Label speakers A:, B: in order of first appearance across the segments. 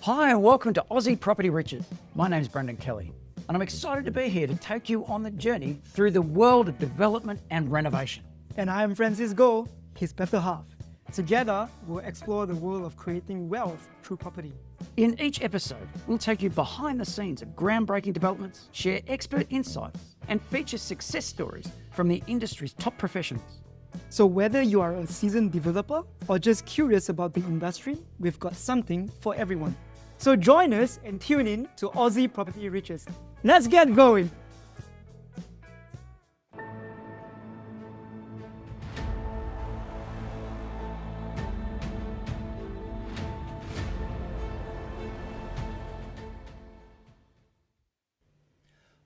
A: Hi and welcome to Aussie Property Riches. My name's Brendan Kelly and I'm excited to be here to take you on the journey through the world of development and renovation.
B: And I'm Francis Goh, his better half. Together, we'll explore the world of creating wealth through property.
A: In each episode, we'll take you behind the scenes of groundbreaking developments, share expert insights, and feature success stories from the industry's top professionals.
B: So whether you are a seasoned developer or just curious about the industry, we've got something for everyone. So join us and tune in to Aussie Property Riches. Let's get going!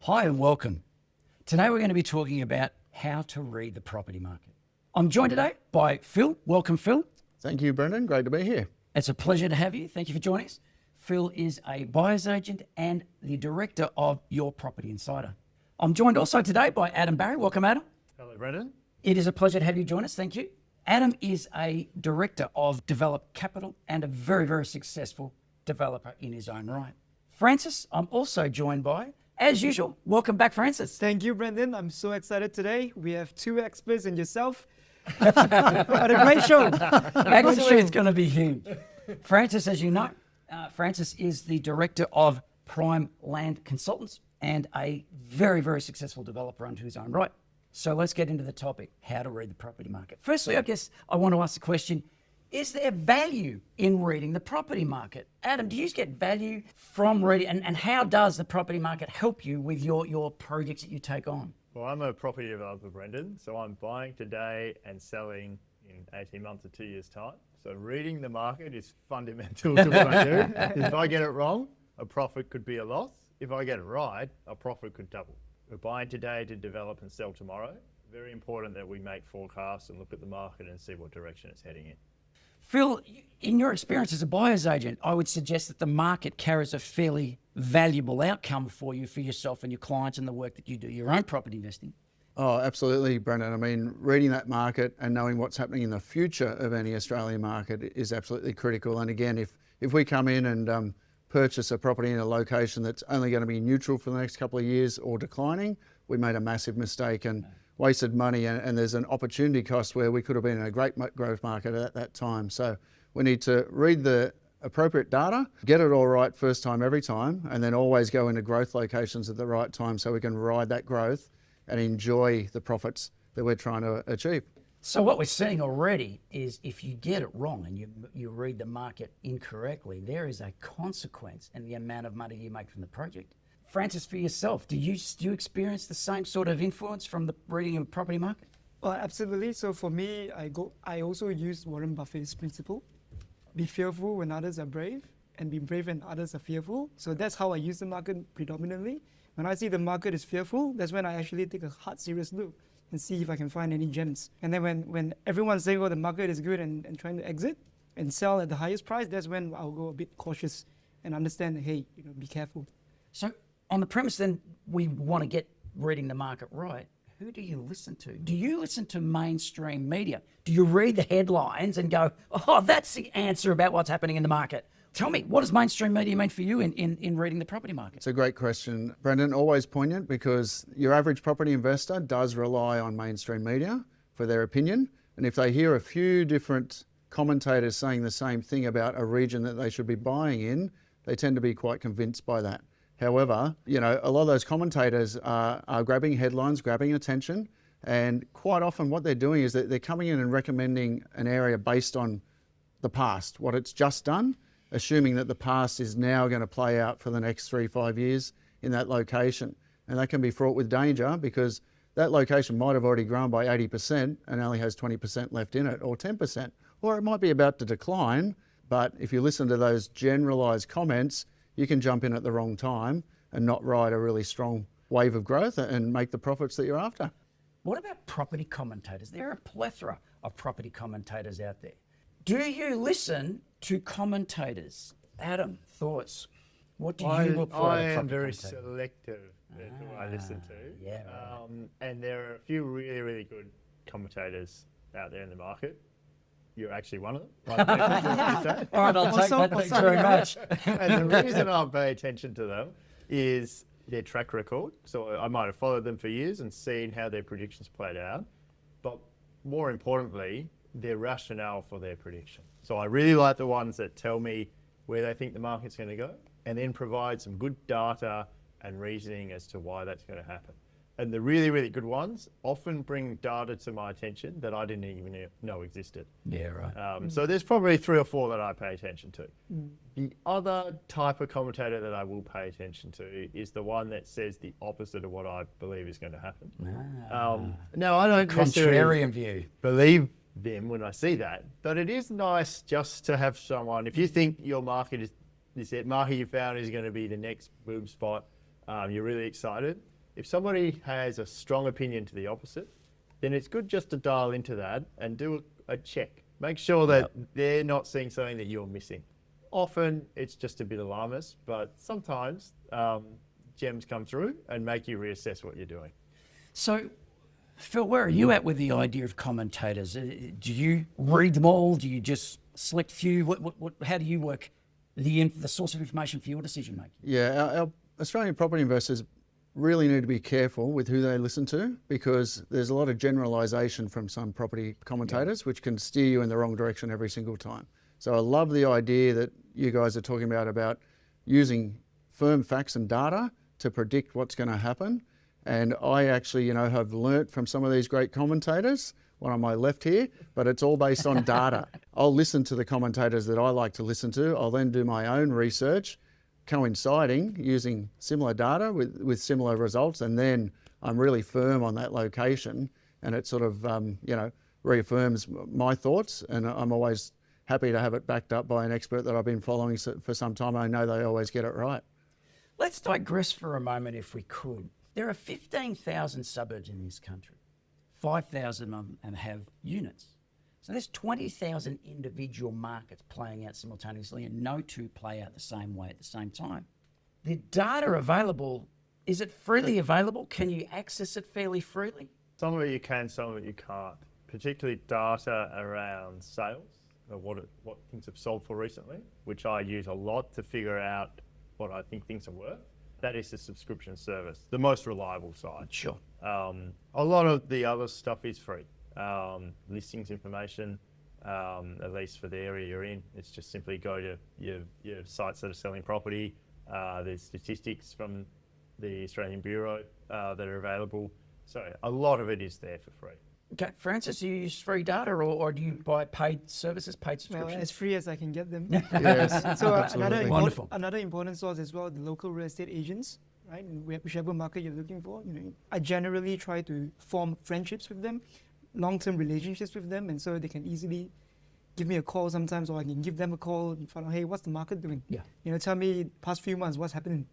A: Hi and welcome. Today we're going to be talking about how to read the property market. I'm joined today by Phil. Welcome, Phil.
C: Thank you, Brendan. Great to be here.
A: It's a pleasure to have you. Thank you for joining us. Phil is a buyer's agent and the director of Your Property Insider. I'm joined also today by Adam Barry. Welcome, Adam.
D: Hello, Brendan.
A: It is a pleasure to have you join us. Thank you. Adam is a director of Develop Capital and a very, very successful developer in his own right. Francis, I'm also joined by, as usual, welcome back, Francis.
B: Thank you, Brendan. I'm so excited today. We have two experts and yourself. What a great show.
A: Actually, it's going to be huge. Francis, as you know, Francis is the director of Prime Land Consultants and a very, very successful developer unto his own right. So let's get into the topic, how to read the property market. Firstly, I guess I want to ask the question, is there value in reading the property market? Adam, do you get value from reading, and how does the property market help you with your projects that you take on?
D: Well, I'm a property developer, Brendan, so I'm buying today and selling in 18 months or 2 years' time. So reading the market is fundamental to what I do. If I get it wrong, a profit could be a loss. If I get it right, a profit could double. We're buying today to develop and sell tomorrow. Very important that we make forecasts and look at the market and see what direction it's heading in.
A: Phil, in your experience as a buyer's agent, I would suggest that the market carries a fairly valuable outcome for you, for yourself and your clients and the work that you do, your own property investing.
C: Oh, absolutely, Brendan. I mean, reading that market and knowing what's happening in the future of any Australian market is absolutely critical. And again, if we come in and purchase a property in a location that's only going to be neutral for the next couple of years or declining, we made a massive mistake and wasted money, and there's an opportunity cost where we could have been in a great growth market at that time. So we need to read the appropriate data, get it all right first time every time, and then always go into growth locations at the right time so we can ride that growth and enjoy the profits that we're trying to achieve.
A: So what we're seeing already is if you get it wrong and you read the market incorrectly, there is a consequence in the amount of money you make from the project. Francis, for yourself, do you experience the same sort of influence from the reading of the property market?
B: Well, absolutely. So for me, I also use Warren Buffett's principle. Be fearful when others are brave and be brave when others are fearful. So that's how I use the market predominantly. When I see the market is fearful, that's when I actually take a hard, serious look and see if I can find any gems. And then when everyone's saying, oh, the market is good and trying to exit and sell at the highest price, that's when I'll go a bit cautious and understand, hey, be careful.
A: So on the premise then, we want to get reading the market right. Who do you listen to? Do you listen to mainstream media? Do you read the headlines and go, oh, that's the answer about what's happening in the market? Tell me, what does mainstream media mean for you in reading the property market?
C: It's a great question, Brendan. Always poignant, because your average property investor does rely on mainstream media for their opinion. And if they hear a few different commentators saying the same thing about a region that they should be buying in, they tend to be quite convinced by that. However, a lot of those commentators are grabbing headlines, grabbing attention, and quite often what they're doing is that they're coming in and recommending an area based on the past, what it's just done, assuming that the past is now going to play out for the next 3-5 years in that location. And that can be fraught with danger because that location might have already grown by 80% and only has 20% left in it, or 10%. Or it might be about to decline, but if you listen to those generalised comments, you can jump in at the wrong time and not ride a really strong wave of growth and make the profits that you're after.
A: What about property commentators? There are a plethora of property commentators out there. Do you listen to commentators? Adam, thoughts? What do you look for?
D: I am very selective in who I listen to.
A: Yeah,
D: and there are a few really, really good commentators out there in the market. you're actually one of them. Like, that's what you say.
A: All right, I'll take
B: Also-
A: that. Thanks very much.
D: And the reason I pay attention to them is their track record. So I might have followed them for years and seen how their predictions played out. But more importantly, their rationale for their prediction. So I really like the ones that tell me where they think the market's going to go and then provide some good data and reasoning as to why that's going to happen. And the really, really good ones often bring data to my attention that I didn't even know existed.
A: Yeah, right.
D: So there's probably 3 or 4 that I pay attention to. The other type of commentator that I will pay attention to is the one that says the opposite of what I believe is going to happen. Now, I don't necessarily
A: Contrarian view.
D: believe them when I see that, but it is nice just to have someone, if you think your market is, this market you found is going to be the next boom spot, you're really excited. If somebody has a strong opinion to the opposite, then it's good just to dial into that and do a check. Make sure that they're not seeing something that you're missing. Often it's just a bit alarmist, but sometimes gems come through and make you reassess what you're doing.
A: So, Phil, where are you at with the idea of commentators? Do you read them all? Do you just select few? How do you work the source of information for your decision making?
C: Yeah, our Australian property investors really need to be careful with who they listen to, because there's a lot of generalisation from some property commentators which can steer you in the wrong direction every single time. So I love the idea that you guys are talking about using firm facts and data to predict what's going to happen. And I actually, have learnt from some of these great commentators, one on my left here, but it's all based on data. I'll listen to the commentators that I like to listen to. I'll then do my own research, coinciding, using similar data with similar results, and then I'm really firm on that location, and it sort of, reaffirms my thoughts, and I'm always happy to have it backed up by an expert that I've been following for some time. I know they always get it right.
A: Let's digress for a moment if we could. There are 15,000 suburbs in this country. 5,000 of them have units. So there's 20,000 individual markets playing out simultaneously, and no two play out the same way at the same time. The data available, is it freely available? Can you access it fairly freely?
D: Some of it you can, some of it you can't. Particularly data around sales, or what things have sold for recently, which I use a lot to figure out what I think things are worth. That is the subscription service, the most reliable side.
A: Sure.
D: A lot of the other stuff is free. Listings information, at least for the area you're in, it's just simply go to your sites that are selling property. There's statistics from the Australian Bureau that are available. So a lot of it is there for free.
A: Okay, Francis, do you use free data or do you buy paid services, paid
B: Well,
A: subscriptions?
B: as free as I can get them.
C: Yes,
B: So
C: absolutely.
A: Wonderful.
B: another important source as well, the local real estate agents, right? Whichever market you're looking for, I generally try to form friendships with them, long-term relationships with them, and so they can easily give me a call sometimes, or I can give them a call and find out, hey, what's the market doing?
A: Yeah.
B: Tell me past few months what's happening,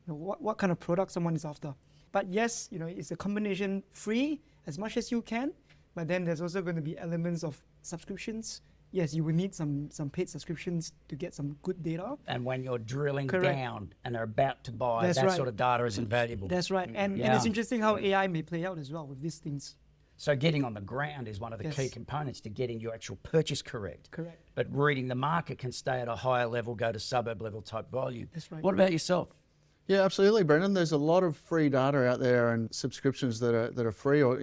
B: what kind of product someone is after. But yes, it's a combination free as much as you can, but then there's also going to be elements of subscriptions. Yes, you will need some paid subscriptions to get some good data.
A: And when you're drilling
B: Correct.
A: down and are about to buy,
B: That's
A: that
B: right.
A: sort of data is invaluable.
B: That's right. And
A: Yeah.
B: it's interesting how AI may play out as well with these things.
A: So getting on the ground is one of the key
B: Yes.
A: components to getting your actual purchase correct.
B: Correct.
A: But reading the market can stay at a higher level, go to suburb level type volume.
B: That's right.
A: What about yourself?
C: Yeah, absolutely, Brendan. There's a lot of free data out there and subscriptions that are free, or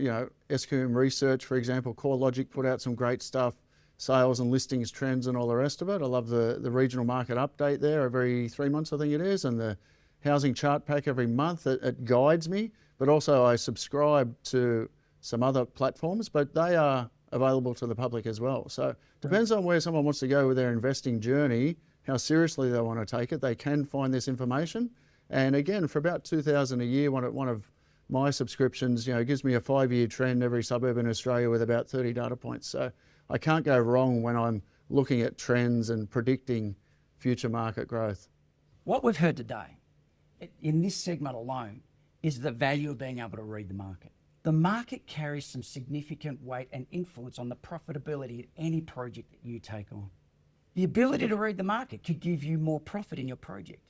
C: SQM Research, for example, CoreLogic put out some great stuff, sales and listings trends and all the rest of it. I love the regional market update there every 3 months, I think it is, and the housing chart pack every month. It guides me, but also I subscribe to some other platforms, but they are available to the public as well. So it depends on where someone wants to go with their investing journey, how seriously they want to take it. They can find this information. And again, for about $2,000 a year, one of my subscriptions, gives me a 5-year trend every suburb in Australia with about 30 data points. So I can't go wrong when I'm looking at trends and predicting future market growth.
A: What we've heard today, in this segment alone, is the value of being able to read the market. The market carries some significant weight and influence on the profitability of any project that you take on. The ability to read the market could give you more profit in your project.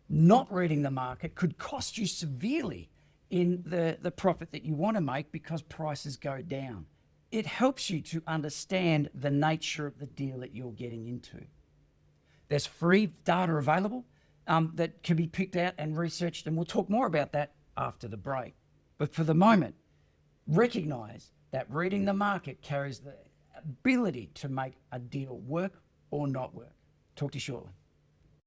A: Not reading the market could cost you severely in the profit that you want to make because prices go down. it helps you to understand the nature of the deal that you're getting into. There's free data available that can be picked out and researched, and we'll talk more about that after the break. But for the moment, recognize that reading the market carries the ability to make a deal work or not work. Talk to you shortly.